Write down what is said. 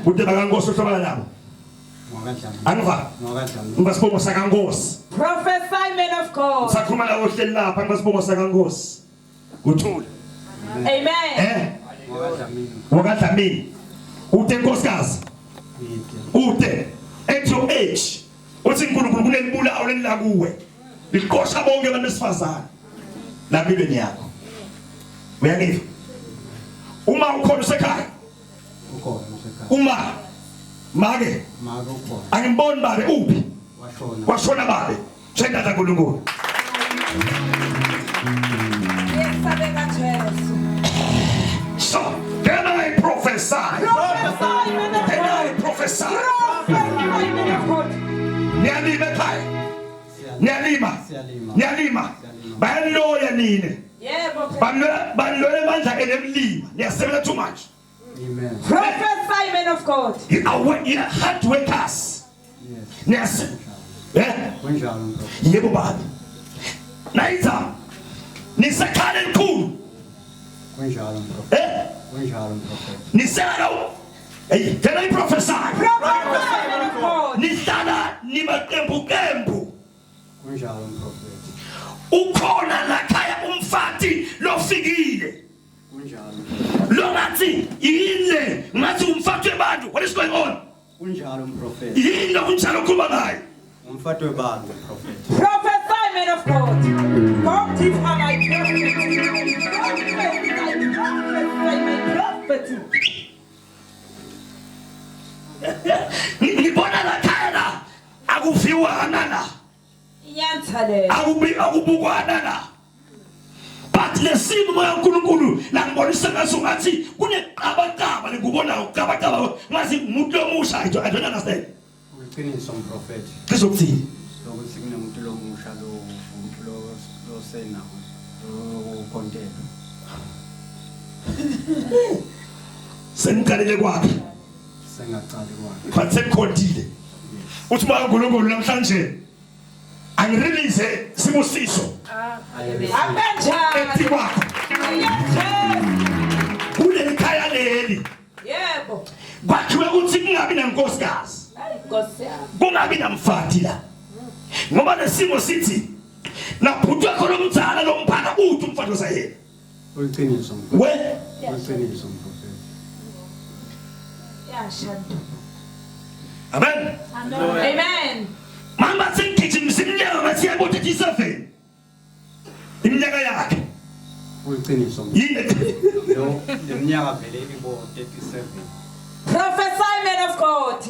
Uthi bakankosi uhlobana nabo. Angva. Ngasibongo sakankosi. Prophesy, men of God. Sakhuluma la ohleli lapha ngasibongo sakankosi. Kuthula. Amen. Wakadlamini. Uthe nkosikazi. Uthe at your age. Uthi uNkulunkulu kunelibulawo lenila kuwe. Liqosha bonke abantu besifazana. La Bibeli yakho. Uyangizwa? Uma ukhona usekhaya. Uma Mage angiboni babe uphi washona babe shayinda kaNkulunkulu Yesabeka Jesu. So can I prophesy? Can I prophesy? Niyalima ekhaya niyalima bayaloya nini banloya manje enemlima niyasebenza too much. Amen. Prophesy, men of God. You are hard workers. Yes. Yeah. Yebo baba. Naita. Nisakhale enkulu. Nisalo. Hey, can I prophesy? Prophesy, men of God. Nisala nimakembu. Ukhona la khaya umfati lofikile. Lo ngathi yini ngathi umfati webantu. What is going on? Kunjalo umprofeti. Yini kunjalo kuba ngayo? Umfati webantu prophet. Prophesy, men of God. God give her my prophet. Ngibona la khaya akufiwana la. Iyanthale. Akubukwana la. But lesimo moya uNkulunkulu la ngibonisa ngathi kuneqabaqaba ngikubona uqabaqaba ngathi umuntu omusha I don't understand. Uqiniso umprofeti. Kuzokuthini? Lokuthi kunomuntu lomusha lo sena lo content. Sengiqalele kwakhe. Sengaqali kwakhe. But sekhontile. Uthi ba uNkulunkulu namhlanje angirelease sibusiso. Ethi kwakho. Kule ekhaya leli. Yebo. Kwakhiwe ukuthi kungabi nankosikazi. Nkosi yami. Kungabi namfati la. Ngoba lesimo sithi naphutwa khona umzala lomphana uthi umfati osayena. Uqiniso. We Uqiniso umprofeti. Yashantu. Amen. Amen. Mama sengigijimisa iminyaka ngathi yabo 37. Iminyaka yakhe. Uqiniso. Yini? Lo leminyaka vele ibo 37. Prophesy, men of God.